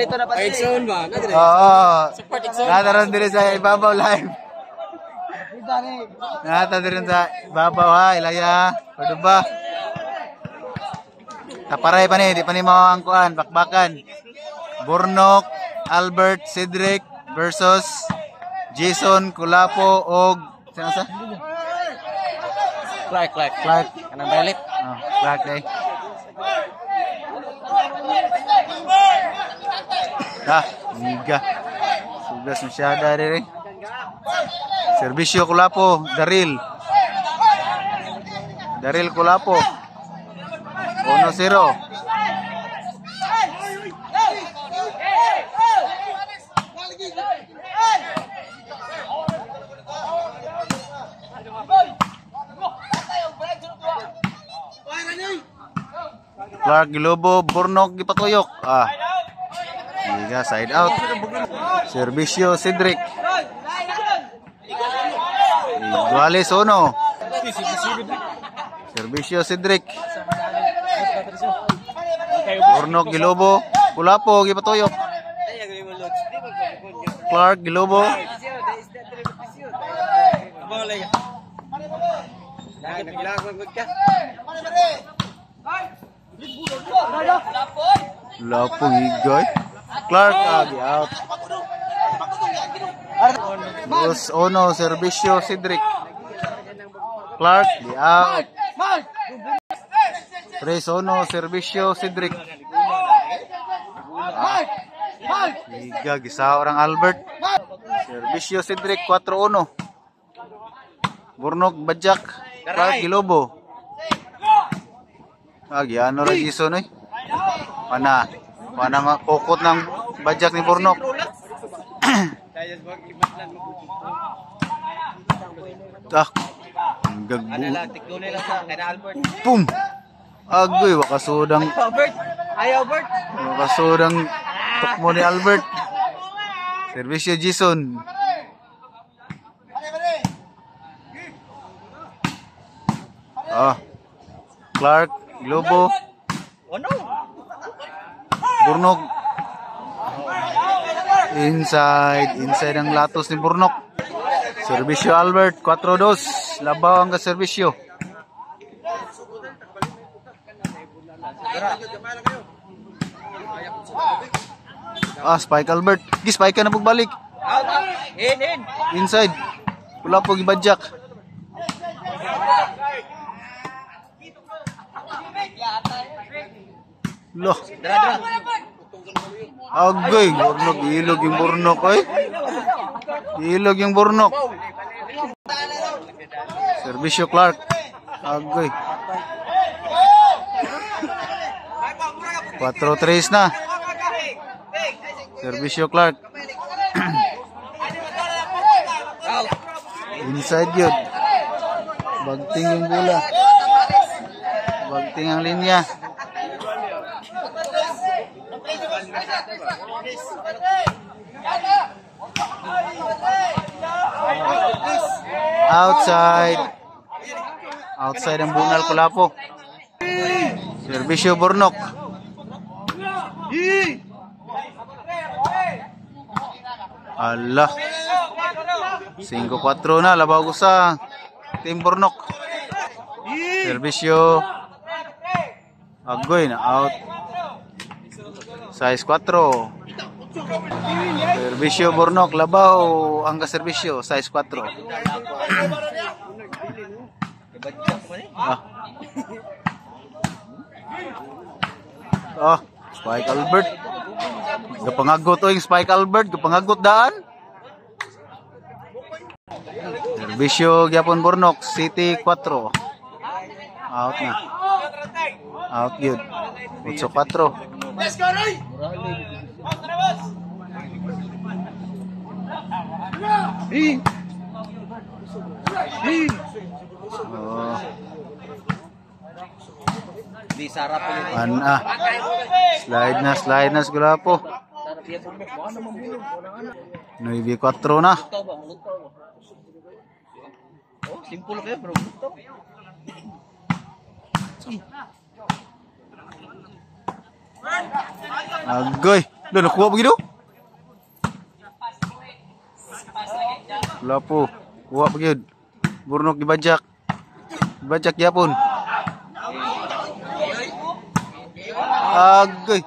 Paitson ba? Oo. Nataran din sa ibabaw live. Nataran din sa ibabaw ha, ilaya. Pwede ba? Taparay pa ni, di pa ni mawangkuan, bakbakan. Burnok, Albert, Cedric versus Jason, Kulapo, og sino sa? Clark. Anong balit? Oh, Clark day. Miga. Sugas masyada rin. Servisyo Kulapo, Daryl Kulapo. 1-0. Clark Gilobo, Burnok gipatuyok. Liga side out. Servisyo Cedric. Duales 1. Servisyo Cedric. Burnok Gilobo, Kulapo gipatuyok. Clark Gilobo. Lapo higay. Clark out. Dos 1 servisyo Cedric. Clark di out. 3-1 servisyo Cedric. Liga gisa orang Albert. Servisyo Cedric 4-1. Burnok Bajak, Clark Gilobo. Giano ra Jason oy. Pana makukot ng Bajak ni Burnok. Pum. Agoy wakasudang Albert. Wakasudang tukmo ni Albert. Servisyo Jason. Clark Gilobo. Burnok. Inside ang latos ni Burnok. Servisyo Albert 4-2. Labaw ang servisyo. Spike Albert. Spike ka na pagbalik. Inside. Wala po gibadjak. Loh. Agoy, Burnok. Ilog yung Burnok. Ilog yung Burnok. Servisyo Clark. Agoy. 4-3 na. Servisyo Clark. Inside yun. Bagting yung bola. Bagting ang linya. Outside ang bunal Kulapo. Servisyo Burnok. Allah. 5-4 na. Labaw ko sa Team Burnok. Servisyo Agoy na out. Size 4. Servisyo Burnok. Labaw ang servisyo. Size 4. Spike Albert. Gapangagot yung Spike Albert. Gapangagot daan. Servisyo Gyapon Burnok. City 4. Out na. Out yun. 8-4. Di sarap ulit. Slide na siguro po. 9-4 na. Simple kayo bro. Agoy. Doon, nakuha mo gino? Wala po. Kuha pa yun. Burnok gibajak. Gibajak yapon. Agay.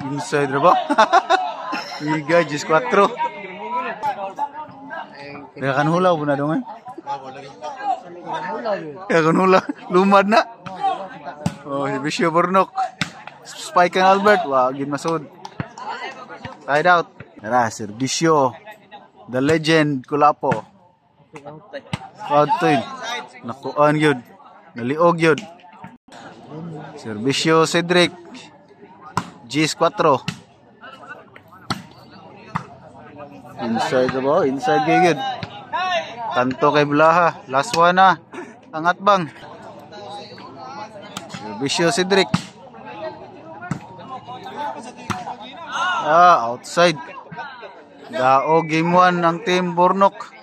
Inside na ba? Iga, Gis 4. Kaya kan hulaw po na doon eh. Kaya kan hulaw. Lumad na. Oh, si Bisyo Burnok. Spike ang Albert. Wagin masud. Tied out. Tara, Servisyo. The legend, Kulapo. Outtoy. Nakuan yun. Naliog yun. Servisyo Cedric. Gis 4. Inside na ba? Inside kayo yun. Kanto kay Blaha. Last one na. Ang atbang. Servisyo Cedric. Outside. Dao game 1 ng team Burnok.